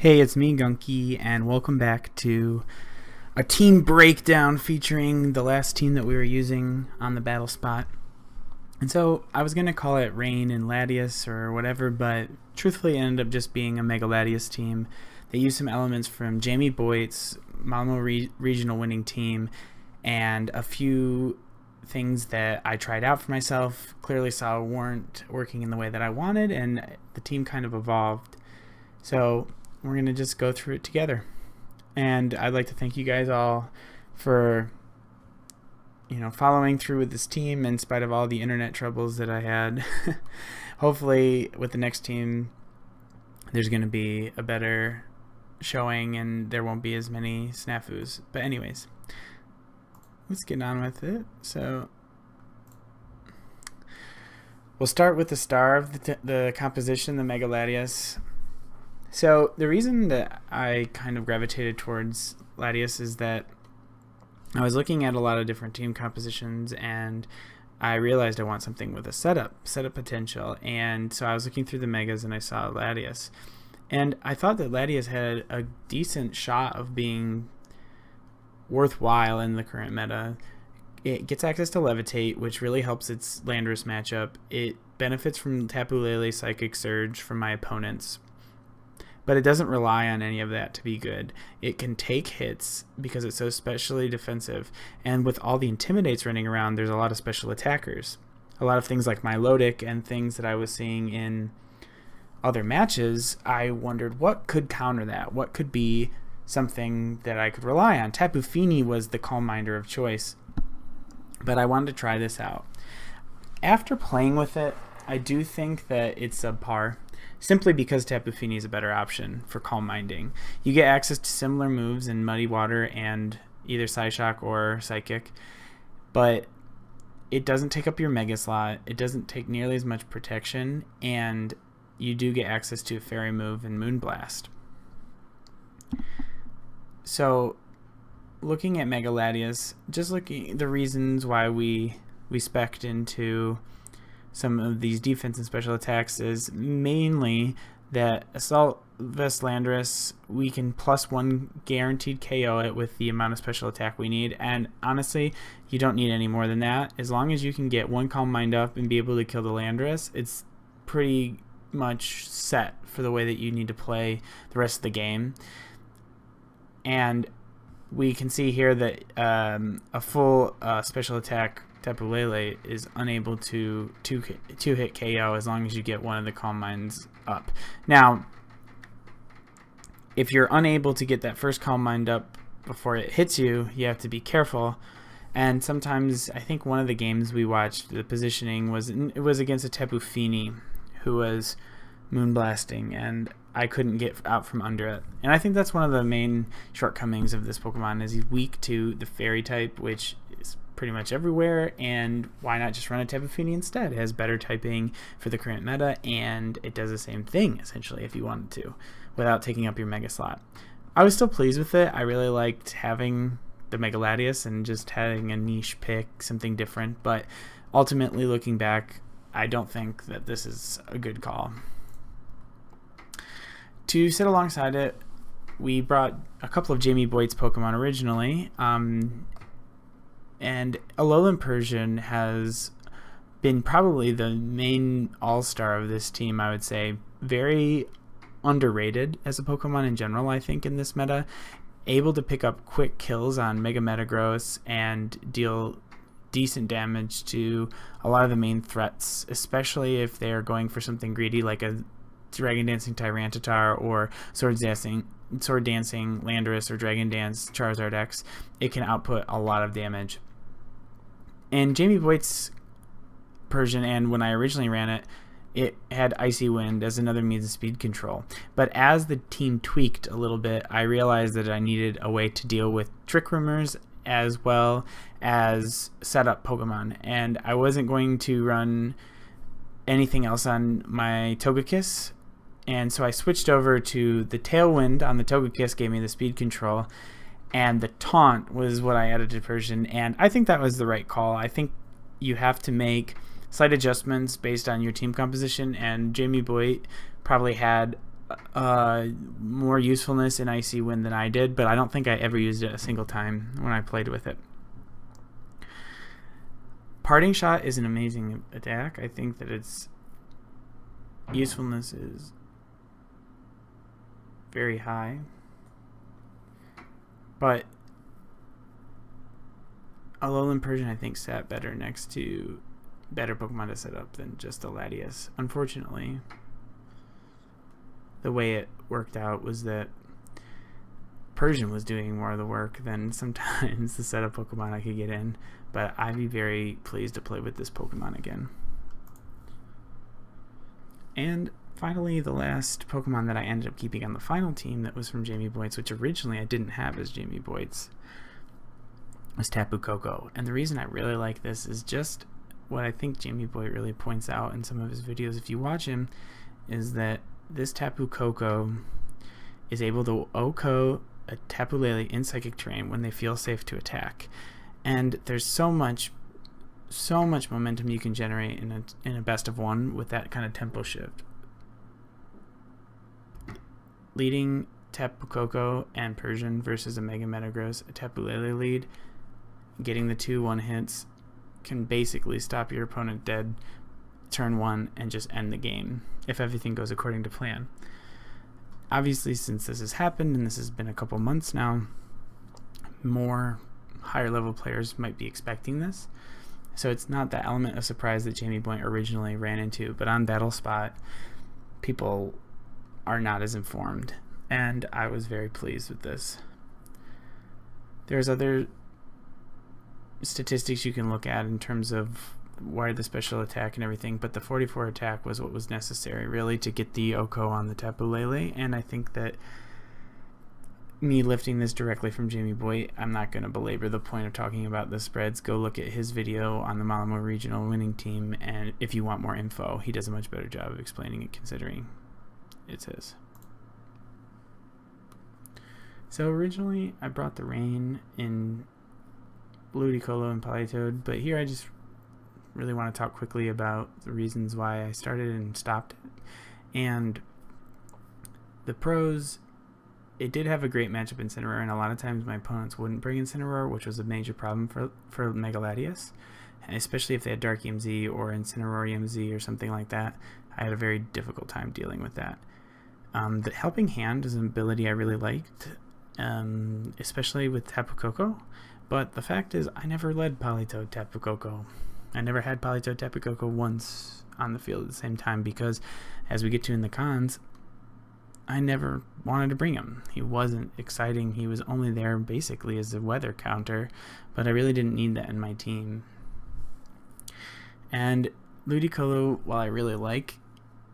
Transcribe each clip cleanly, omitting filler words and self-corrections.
Hey, it's me, Gunky, and welcome back to a team breakdown featuring the last team that we were using on the battle spot. And so I was going to call it Rain and Latias or whatever, but truthfully it ended up just being a Mega Latias team. They used some elements from Jamie Boyd's Malmo regional winning team and a few things that I tried out for myself, clearly saw weren't working in the way that I wanted, and the team kind of evolved. So we're going to just go through it together. And I'd like to thank you guys all for following through with this team in spite of all the internet troubles that I had. Hopefully with the next team there's going to be a better showing and there won't be as many snafus. But anyways, let's get on with it. So we'll start with the star of the composition, the Mega Latias. So the reason that I kind of gravitated towards Latias is that I was looking at a lot of different team compositions and I realized I want something with a setup potential. And so I was looking through the Megas and I saw Latias. And I thought that Latias had a decent shot of being worthwhile in the current meta. It gets access to Levitate, which really helps its Landorus matchup. It benefits from Tapu Lele Psychic Surge from my opponents, but it doesn't rely on any of that to be good. It can take hits because it's so specially defensive, and with all the Intimidates running around, there's a lot of special attackers. A lot of things like Milotic and things that I was seeing in other matches, I wondered what could counter that? What could be something that I could rely on? Tapu Fini was the Calm Minder of choice, but I wanted to try this out. After playing with it, I do think that it's subpar, simply because Tapu Fini is a better option for calm minding. You get access to similar moves in Muddy Water and either Psyshock or Psychic, but it doesn't take up your Mega slot, it doesn't take nearly as much protection, and you do get access to a Fairy move in Moonblast. So looking at Mega Latias, just looking at the reasons why we spec'd into some of these defense and special attacks is mainly that Assault Vest Landorus, we can +1 guaranteed KO it with the amount of special attack we need, and honestly you don't need any more than that. As long as you can get one Calm Mind up and be able to kill the Landorus, it's pretty much set for the way that you need to play the rest of the game. And we can see here that a full special attack Tapu Lele is unable to hit KO as long as you get one of the Calm Minds up. Now, if you're unable to get that first Calm Mind up before it hits you, you have to be careful. And sometimes, I think one of the games we watched, the positioning was against a Tapu Fini who was Moonblasting, and I couldn't get out from under it. And I think that's one of the main shortcomings of this Pokemon, is he's weak to the Fairy type, which is pretty much everywhere, and why not just run a Tapu Fini instead? It has better typing for the current meta, and it does the same thing, essentially, if you wanted to, without taking up your Mega slot. I was still pleased with it. I really liked having the Mega Latias and just having a niche pick, something different, but ultimately, looking back, I don't think that this is a good call. To sit alongside it, we brought a couple of Jamie Boyd's Pokemon originally, and Alolan Persian has been probably the main all-star of this team, I would say. Very underrated as a Pokemon in general, I think, in this meta. Able to pick up quick kills on Mega Metagross and deal decent damage to a lot of the main threats, especially if they're going for something greedy like a Dragon Dancing Tyranitar or Sword Dancing Landorus or Dragon Dance Charizard X. It can output a lot of damage. And Jamie Boyd's Persian, and when I originally ran it, it had Icy Wind as another means of speed control. But as the team tweaked a little bit, I realized that I needed a way to deal with Trick Roomers as well as setup Pokemon. And I wasn't going to run anything else on my Togekiss, and so I switched over to the Tailwind on the Togekiss, gave me the speed control, and the Taunt was what I added to Persian, and I think that was the right call. I think you have to make slight adjustments based on your team composition, and Jamie Boyd probably had more usefulness in Icy Wind than I did, but I don't think I ever used it a single time when I played with it. Parting Shot is an amazing attack. I think that its usefulness is very high, but Alolan Persian I think sat better next to better Pokemon to set up than just the Latias. Unfortunately, the way it worked out was that Persian was doing more of the work than sometimes the set of Pokemon I could get in, but I'd be very pleased to play with this Pokemon again. And finally, the last Pokemon that I ended up keeping on the final team that was from Jamie Boyt's, which originally I didn't have as Jamie Boyt's, was Tapu Koko. And the reason I really like this is just what I think Jamie Boyt really points out in some of his videos, if you watch him, is that this Tapu Koko is able to OHKO a Tapu Lele in Psychic Terrain when they feel safe to attack. And there's so much momentum you can generate in a best of one with that kind of tempo shift. Leading Tapu Koko and Persian versus a Mega Metagross, a Tapu Lele lead, getting the 2-1 hits can basically stop your opponent dead turn 1 and just end the game if everything goes according to plan. Obviously, since this has happened and this has been a couple months now, more higher level players might be expecting this. So it's not that element of surprise that Jamie Boyt originally ran into, but on Battle Spot, people are not as informed, and I was very pleased with this. There's other statistics you can look at in terms of why the special attack and everything, but the 44 attack was what was necessary really to get the OHKO on the Tapu Lele, and I think that me lifting this directly from Jamie Boyt, I'm not going to belabor the point of talking about the spreads. Go look at his video on the Malamo Regional winning team, and if you want more info, he does a much better job of explaining it considering it's his. So originally I brought the rain in Ludicolo and Politoed, but here I just really want to talk quickly about the reasons why I started and stopped it. And the pros, it did have a great matchup in Incineroar, and a lot of times my opponents wouldn't bring Incineroar, which was a major problem for Mega Latias, especially if they had Dark EMZ or Incineroar EMZ or something like that. I had a very difficult time dealing with that. The Helping Hand is an ability I really liked, especially with Tapu Koko, but the fact is I never led Politoed Tapu Koko. I never had Politoed Tapu Koko once on the field at the same time because, as we get to in the cons, I never wanted to bring him. He wasn't exciting. He was only there basically as a weather counter, but I really didn't need that in my team. And Ludicolo, while I really like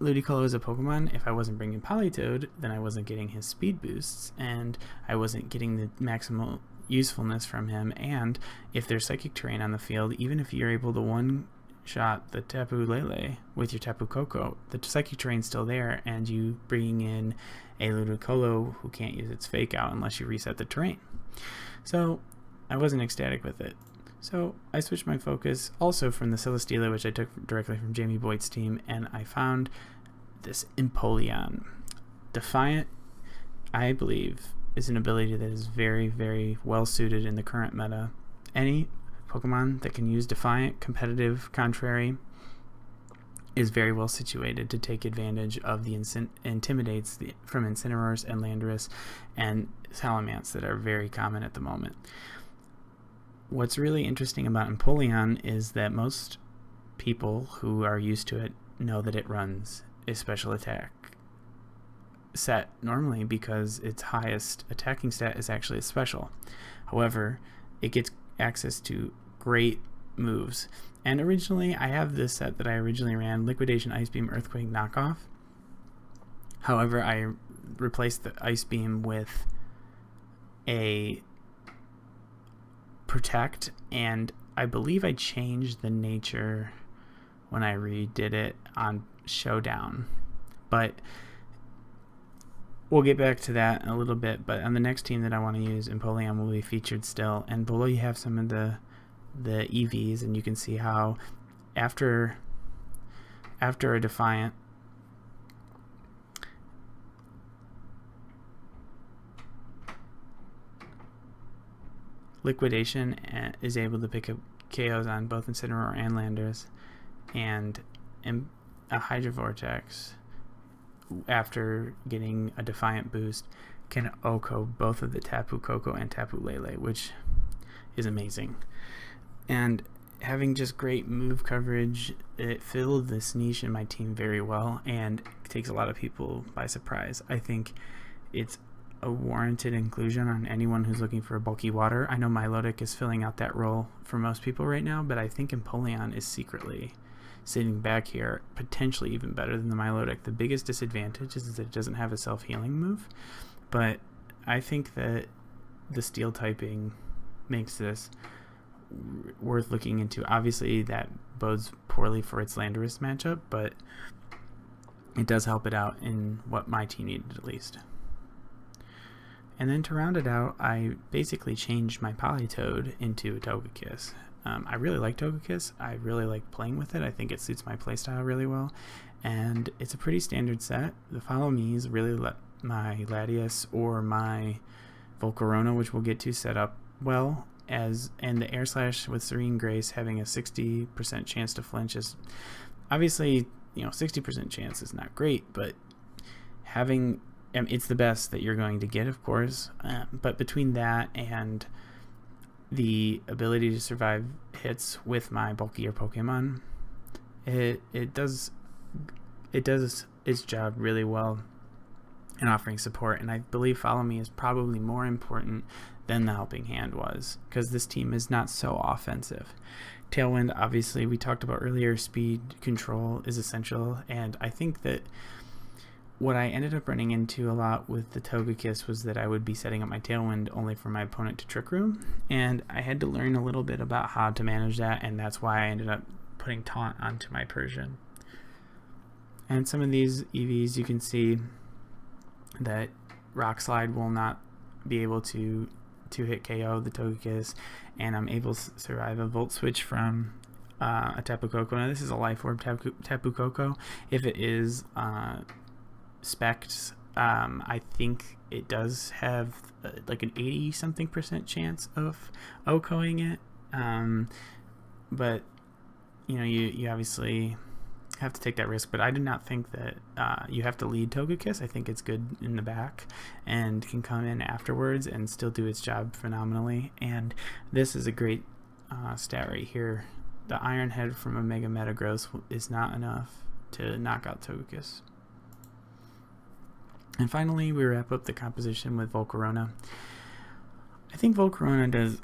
Ludicolo as a Pokemon, if I wasn't bringing Politoed, then I wasn't getting his speed boosts, and I wasn't getting the maximal usefulness from him. And if there's Psychic Terrain on the field, even if you're able to one-shot the Tapu Lele with your Tapu Koko, the Psychic Terrain's still there, and you bring in a Ludicolo who can't use its Fake Out unless you reset the terrain. So I wasn't ecstatic with it. So I switched my focus also from the Celesteela, which I took directly from Jamie Boyt's team, and I found this Empoleon. Defiant, I believe, is an ability that is very, very well suited in the current meta. Any Pokemon that can use Defiant, Competitive, Contrary is very well situated to take advantage of the Intimidates from Incineroars and Landorus and Salamence that are very common at the moment. What's really interesting about Empoleon is that most people who are used to it know that it runs a special attack set normally because its highest attacking stat is actually a special. However, it gets access to great moves. And originally, I have this set that I originally ran, Liquidation, Ice Beam, Earthquake, Knockoff. However, I replaced the Ice Beam with a Protect, and I believe I changed the nature when I redid it on Showdown. But we'll get back to that in a little bit. But on the next team that I want to use, Empoleon will be featured still. And below you have some of the EVs, and you can see how after a Defiant, Liquidation is able to pick up KOs on both Incineroar and Landers, and a Hydro Vortex, after getting a Defiant boost, can OHKO both of the Tapu Koko and Tapu Lele, which is amazing. And having just great move coverage, it filled this niche in my team very well, and it takes a lot of people by surprise. I think it's a warranted inclusion on anyone who's looking for a bulky water. I know Milotic is filling out that role for most people right now, but I think Empoleon is secretly sitting back here, potentially even better than the Milotic. The biggest disadvantage is that it doesn't have a self-healing move, but I think that the steel typing makes this worth looking into. Obviously that bodes poorly for its Landorus matchup, but it does help it out in what my team needed at least. And then to round it out, I basically changed my Politoed into a Togekiss. I really like Togekiss. I really like playing with it. I think it suits my playstyle really well, and it's a pretty standard set. The Follow Me's really let my Latias or my Volcarona, which we'll get to, set up well, and the Air Slash with Serene Grace having a 60% chance to flinch is obviously, 60% chance is not great, but having it's the best that you're going to get, of course, but between that and the ability to survive hits with my bulkier Pokemon, it does its job really well in offering support, and I believe Follow Me is probably more important than the Helping Hand was, because this team is not so offensive. Tailwind, obviously, we talked about earlier, speed control is essential, and I think that what I ended up running into a lot with the Togekiss was that I would be setting up my Tailwind only for my opponent to Trick Room, and I had to learn a little bit about how to manage that, and that's why I ended up putting Taunt onto my Persian. And some of these EVs, you can see that Rock Slide will not be able to hit KO the Togekiss, and I'm able to survive a Volt Switch from a Tapu Koko. Now this is a Life Orb Tapu Koko. If it is Specs, I think it does have like an 80-something% chance of OHKOing it, but you obviously have to take that risk. But I do not think that you have to lead Togekiss. I think it's good in the back and can come in afterwards and still do its job phenomenally, and this is a great stat right here. The Iron Head from a Mega Metagross is not enough to knock out Togekiss. And finally, we wrap up the composition with Volcarona. I think Volcarona does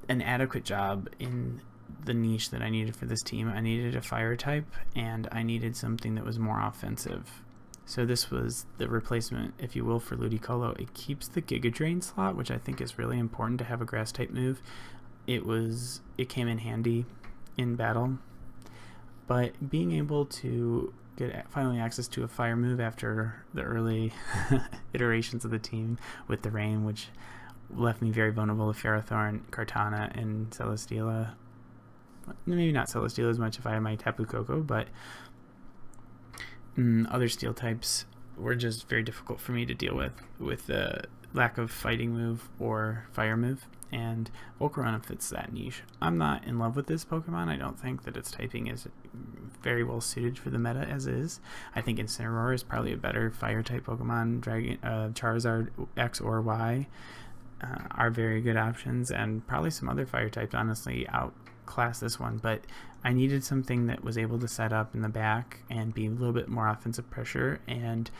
an adequate job in the niche that I needed for this team. I needed a fire type, and I needed something that was more offensive. So this was the replacement, if you will, for Ludicolo. It keeps the Giga Drain slot, which I think is really important to have a grass type move. It came in handy in battle, but being able to get finally access to a fire move after the early iterations of the team with the rain, which left me very vulnerable to Ferrothorn, Kartana, and Celesteela. Maybe not Celesteela as much if I had my Tapu Koko, but other steel types were just very difficult for me to deal with the lack of fighting move or fire move, and Volcarona fits that niche. I'm not in love with this Pokemon. I don't think that its typing is very well suited for the meta as is. I think Incineroar is probably a better fire type Pokemon. Charizard X or Y are very good options, and probably some other fire types honestly outclass this one, but I needed something that was able to set up in the back and be a little bit more offensive pressure, and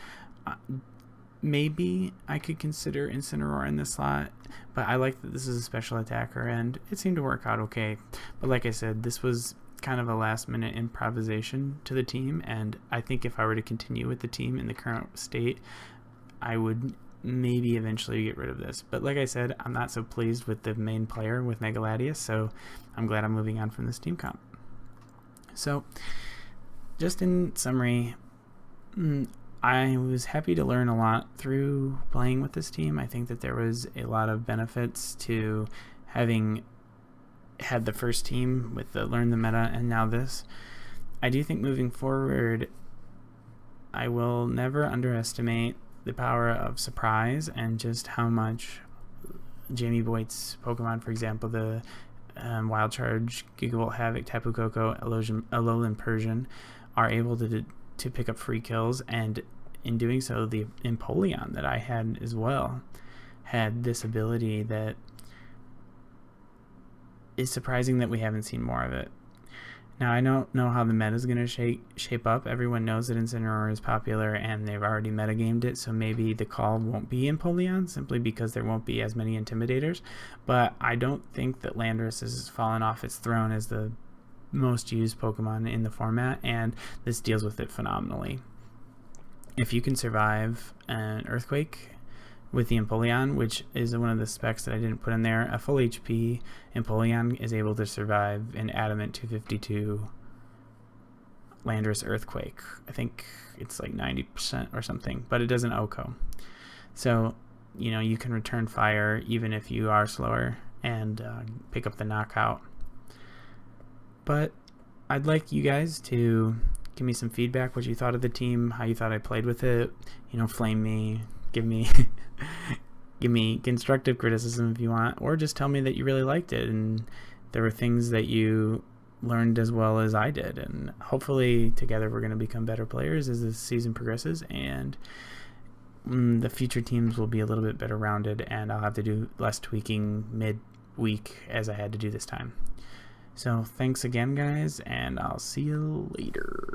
maybe I could consider Incineroar in this slot, but I like that this is a special attacker, and it seemed to work out okay. But like I said, this was kind of a last minute improvisation to the team, and I think if I were to continue with the team in the current state, I would maybe eventually get rid of this. But like I said, I'm not so pleased with the main player with Mega Latias, so I'm glad I'm moving on from this team comp. So just in summary, I was happy to learn a lot through playing with this team. I think that there was a lot of benefits to having had the first team with the learn the meta and now this. I do think moving forward, I will never underestimate the power of surprise and just how much Jamie Boyd's Pokemon, for example, the Wild Charge, Gigavolt, Havoc, Tapu Koko, Alolan Persian, are able to pick up free kills, and in doing so, the Empoleon that I had as well had this ability that is surprising that we haven't seen more of it. Now, I don't know how the meta is going to shape up. Everyone knows that Incineroar is popular, and they've already metagamed it, so maybe the call won't be Empoleon, simply because there won't be as many Intimidators. But I don't think that Landorus has fallen off its throne as the most used Pokemon in the format, and this deals with it phenomenally. If you can survive an Earthquake with the Empoleon, which is one of the specs that I didn't put in there, a full HP Empoleon is able to survive an Adamant 252 Landorus Earthquake. I think it's like 90% or something, but it doesn't OHKO. So, you know, you can return fire even if you are slower and pick up the knockout. But I'd like you guys to give me some feedback, what you thought of the team, how you thought I played with it. You know, flame me, give me give me constructive criticism if you want, or just tell me that you really liked it and there were things that you learned as well as I did, and hopefully together we're going to become better players as the season progresses, and the future teams will be a little bit better rounded, and I'll have to do less tweaking mid-week as I had to do this time. So thanks again, guys, and I'll see you later.